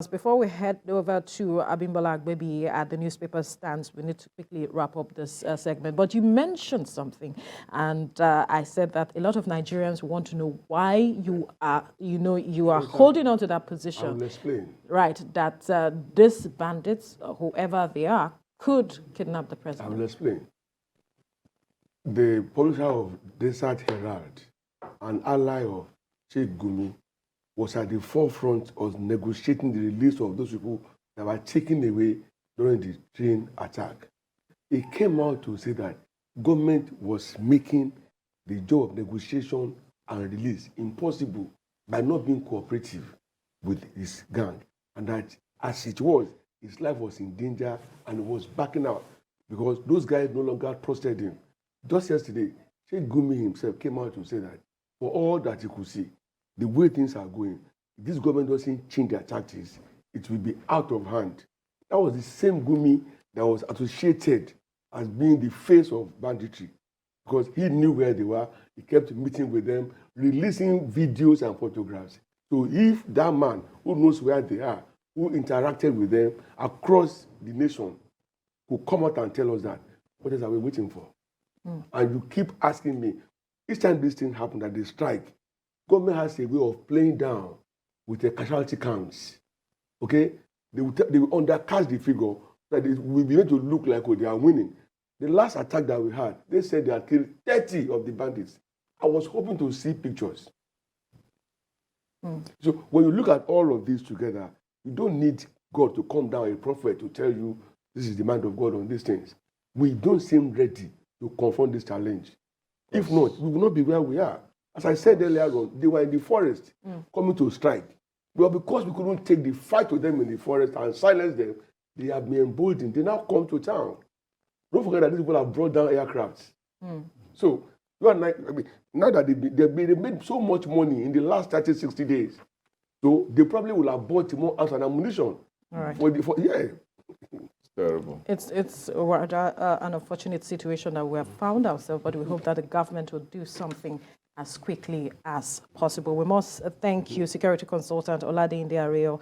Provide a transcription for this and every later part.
Before we head over to Abimbola Agbebiyi at the newspaper stands, we need to quickly wrap up this segment. But you mentioned something, and I said that a lot of Nigerians want to know why you are, holding on to that position. I will explain. Right, that these bandits, whoever they are, could kidnap the president. I will explain. The publisher of Desert Herald, an ally of Sheikh Gumi, was at the forefront of negotiating the release of those people that were taken away during the train attack. He came out to say that government was making the job of negotiation and release impossible by not being cooperative with his gang, and that as it was, his life was in danger and he was backing out because those guys no longer trusted him. Just yesterday, Sheikh Gumi himself came out to say that for all that he could see, the way things are going, if this government doesn't change their tactics, it will be out of hand. That was the same Gumi that was associated as being the face of banditry because he knew where they were. He kept meeting with them, releasing videos and photographs. So if that man who knows where they are, who interacted with them across the nation, could come out and tell us that, what else are we waiting for? And you keep asking me, each time this thing happens, that they strike, government has a way of playing down with the casualty counts. Okay? They will undercast the figure that it will be made to look like they are winning. The last attack that we had, they said they had killed 30 of the bandits. I was hoping to see pictures. So when you look at all of these together, you don't need God to come down, a prophet, to tell you this is the mind of God on these things. We don't seem ready to confront this challenge. If not, we will not be where we are. As I said earlier on, they were in the forest coming to strike. Well, because we couldn't take the fight to them in the forest and silence them, they have been emboldened. They now come to town. Don't forget that these people have brought down aircrafts. So, you and I mean, now that they made so much money in the last 30, 60 days, so they probably will have bought more arms and ammunition. All right. It's terrible. It's rather an unfortunate situation that we have found ourselves, but we hope that the government will do something as quickly as possible. We must thank you, security consultant Oladinde Ario,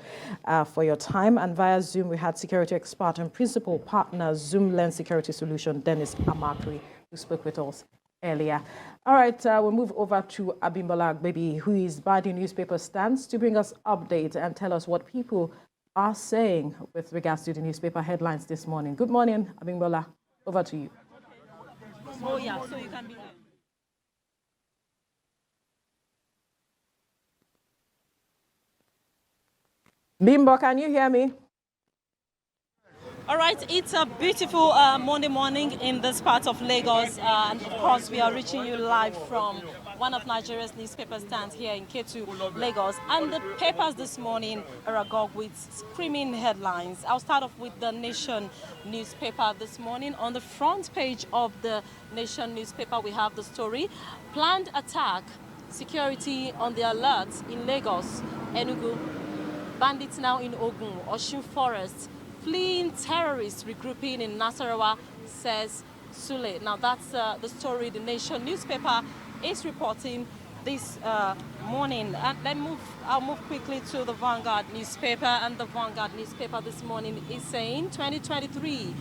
for your time. And via Zoom, we had security expert and principal partner, Zoom Lens Security Solution, Dennis Amakri, who spoke with us earlier. All right, we'll move over to Abimbola Agbebiyi, who is by the newspaper stands to bring us updates and tell us what people are saying with regards to the newspaper headlines this morning. Good morning, Abimbola. Over to you. Oh, yeah, so you can be... Bimbo, can you hear me? All right, it's a beautiful Monday morning in this part of Lagos. And of course, we are reaching you live from one of Nigeria's newspaper stands here in Ketu, Lagos. And the papers this morning are agog with screaming headlines. I'll start off with the Nation newspaper this morning. On the front page of the Nation newspaper, we have the story, planned attack, security on the alert in Lagos, Enugu. Bandits now in Ogun, Osun Forest, fleeing terrorists regrouping in Nasarawa, says Sule. Now that's the story the Nation newspaper is reporting this morning. And I'll move quickly to the Vanguard newspaper. And the Vanguard newspaper this morning is saying 2023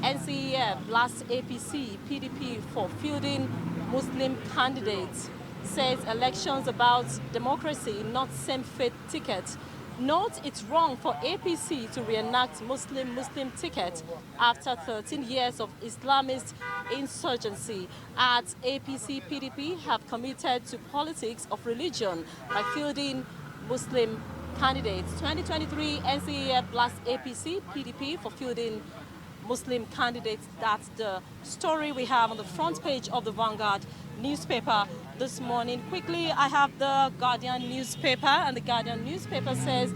NCEF blasts APC, PDP for fielding Muslim candidates. Says elections about democracy, not same-faith ticket. Note it's wrong for APC to reenact Muslim ticket after 13 years of Islamist insurgency. At APC, PDP have committed to politics of religion by fielding Muslim candidates. 2023 NCEF blasts APC, PDP for fielding Muslim candidates. That's the story we have on the front page of the Vanguard newspaper this morning. Quickly, I have the Guardian newspaper, and the Guardian newspaper says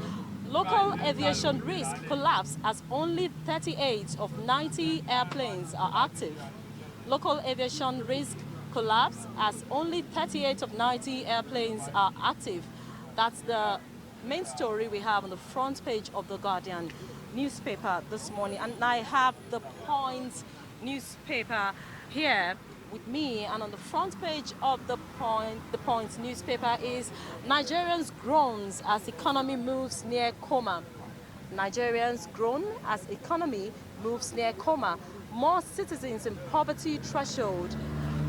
local aviation risk collapse as only 38 of 90 airplanes are active. Local aviation risk collapse as only 38 of 90 airplanes are active. That's the main story we have on the front page of the Guardian newspaper this morning. And I have the Point newspaper here with me, and on the front page of the Point newspaper is Nigerians groans as economy moves near coma. Nigerians groan as economy moves near coma. More citizens in poverty threshold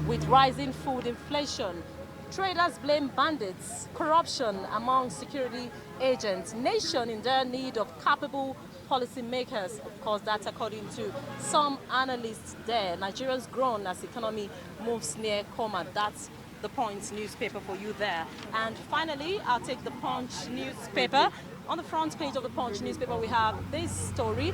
with rising food inflation. Traders blame bandits, corruption among security agents. Nation in dire need of capable policymakers. Of course, that's according to some analysts there. Nigerians groan as economy moves near coma. That's the Punch newspaper for you there. And finally, I'll take the Punch newspaper. On the front page of the Punch newspaper, we have this story: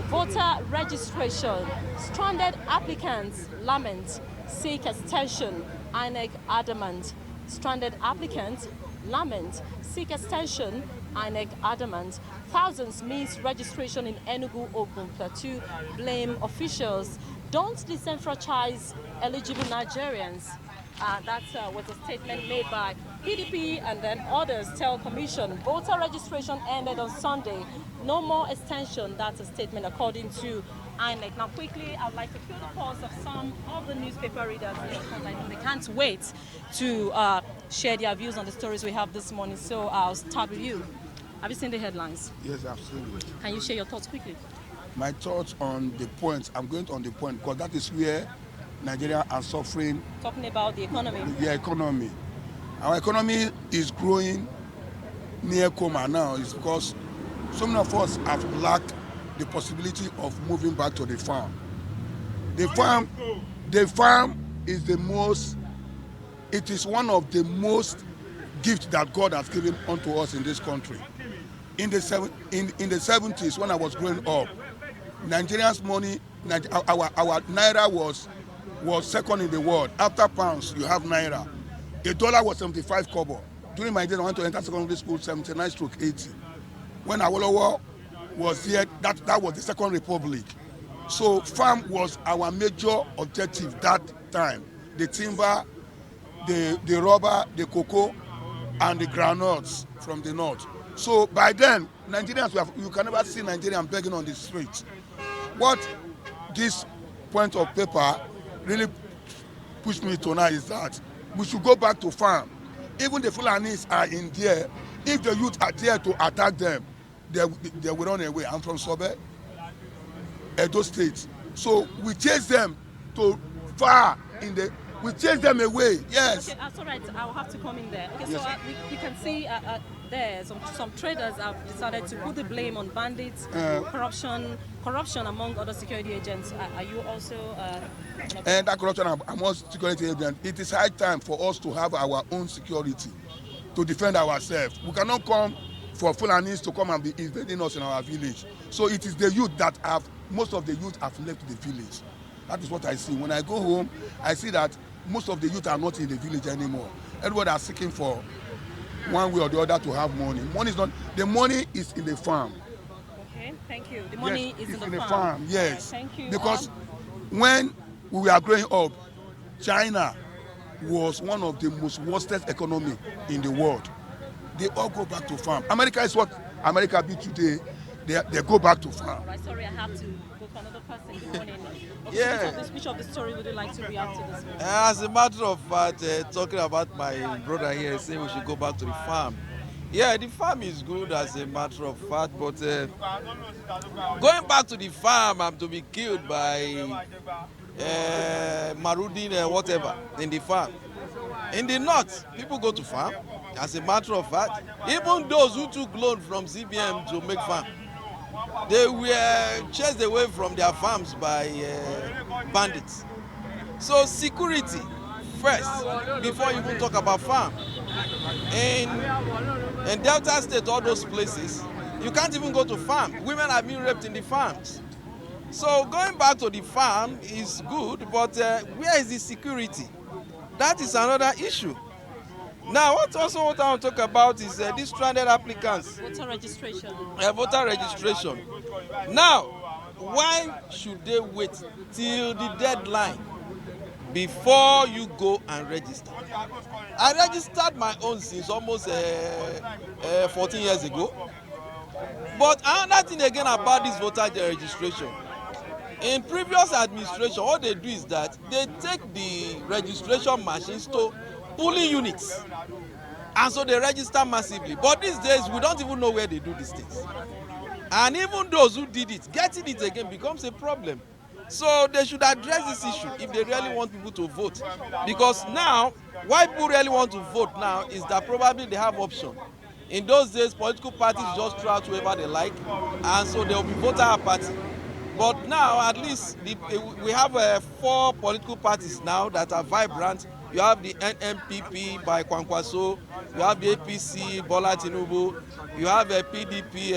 voter registration. Stranded applicants lament, seek extension. INEC adamant. Stranded applicants lament, seek extension. INEC adamant. Thousands miss registration in Enugu, Ogun Plateau. Blame officials. Don't disenfranchise eligible Nigerians. That was a statement made by PDP, and then others tell Commission. Voter registration ended on Sunday. No more extension. That's a statement according to INEC. Now, quickly, I'd like to feel the pulse of some of the newspaper readers here, because I know they can't wait to share their views on the stories we have this morning. So I'll start with you. Have you seen the headlines? Yes, absolutely. Can you share your thoughts quickly? My thoughts on the point, I'm going on the point because that is where Nigeria are suffering. Talking about the economy. The economy. Our economy is growing near coma now. It's because so many of us have lacked the possibility of moving back to the farm. The farm is the most, it is one of the most gifts that God has given unto us in this country. In the 70s, when I was growing up, Nigerians' money, our naira was second in the world. After pounds, you have naira. A dollar was 75 kobo. During my days, I went to enter secondary school, 79/80. When Awolowo was here, that was the Second Republic. So farm was our major objective that time. The timber, the rubber, the cocoa, and the groundnuts from the north. So by then, Nigerians, you can never see Nigerians begging on the streets. What this point of paper really pushed me to now is that we should go back to farm. Even the Fulanis are in there. If the youth are there to attack them, they will run away. I'm from Sobe, Edo State. So we chase them to far in the. We chase them away. Yes. Okay, that's all right. I'll have to come in there. Okay, yes. So we can see there some traders have decided to put the blame on bandits, corruption among other security agents. Are you also? And that corruption among security agents. It is high time for us to have our own security, to defend ourselves. We cannot come for Fulanis to come and be invading us in our village. So it is the youth that most of the youth have left the village. That is what I see. When I go home, I see that most of the youth are not in the village anymore. Everybody are seeking for one way or the other to have money. Money is not. The money is in the farm. Okay, thank you. The money yes, is in the farm. farm. Yes. Right, thank you. Because when we were growing up, China was one of the most worstest economy in the world. They all go back to farm. America is what America be today. They go back to farm. All right, sorry, I have to go for another person. Good morning. Okay, Yeah. which of the story would you like to react to this one? As a matter of fact, talking about my brother here saying we should go back to the farm. Yeah, the farm is good as a matter of fact, but going back to the farm and to be killed by Marudin whatever in the farm. In the north, people go to farm. As a matter of fact, even those who took loan from CBN to make farm, they were chased away from their farms by bandits. So security first before you even talk about farm. In Delta State, all those places, you can't even go to farm. Women are being raped in the farms. So going back to the farm is good, but where is the security? That is another issue. Now, what I want to talk about is these stranded applicants. Voter registration. Voter registration. Now, why should they wait till the deadline before you go and register? I registered my own since almost 14 years ago. But another thing again about this voter registration, in previous administration, what they do is that they take the registration machines to polling units, and so they register massively. But these days, we don't even know where they do these things. And even those who did it, getting it again becomes a problem. So they should address this issue if they really want people to vote. Because now, why people really want to vote now is that probably they have option. In those days, political parties just throw out whoever they like, and so there will be voter party. But now, at least, we have 4 political parties now that are vibrant. You have the NMPP by Kwankwaso, you have the APC, Bola Tinubu, you have a PDP,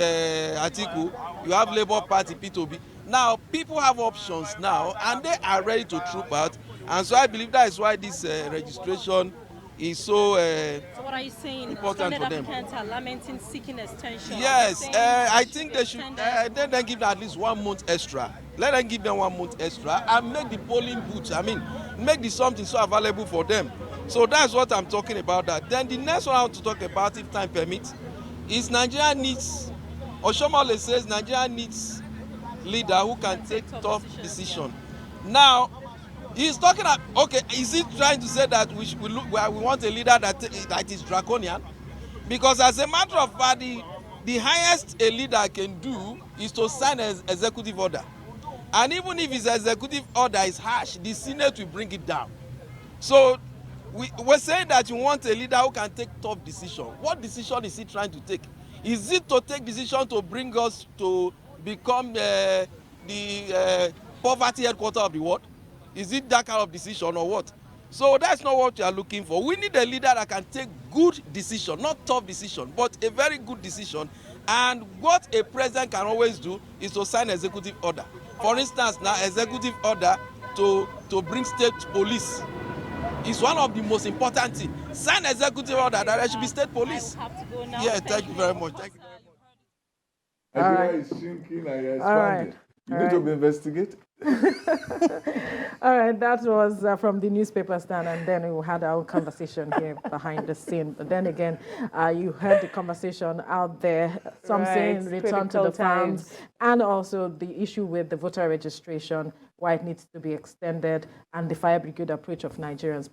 Atiku, you have Labour Party, P2B. Now, people have options now, and they are ready to troop out. And so I believe that is why this registration is so So what are you saying? important for them. Applicants are lamenting seeking extension. Yes, I think they should let them give them at least 1 month extra. Let them give them 1 month extra and make the polling booths, make the something so available for them. So that's what I'm talking about. That. Then the next one I want to talk about, if time permits, is Nigeria needs, Oshomole says Nigeria needs leader who can take tough decision. Now, he's talking about, okay, is he trying to say that we want a leader that is draconian? Because as a matter of fact, the highest a leader can do is to sign an executive order. And even if his executive order is harsh, the Senate will bring it down. So we're saying that you want a leader who can take tough decision. What decision is he trying to take? Is it to take decision to bring us to become the poverty headquarter of the world? Is it that kind of decision or what? So that's not what we are looking for. We need a leader that can take good decision, not tough decision, but a very good decision. And what a president can always do is to sign executive order. For instance, now executive order to bring state police is one of the most important things. Sign executive order that there should be state police. I have to go now. Yeah, thank you very much. Thank you. Nigeria is shrinking and expanding. All right. You need to be investigated. All right, that was from the newspaper stand, and then we had our conversation here behind the scene. But then again, you heard the conversation out there, some saying return to the farms, and also the issue with the voter registration, why it needs to be extended, and the fire brigade approach of Nigerians.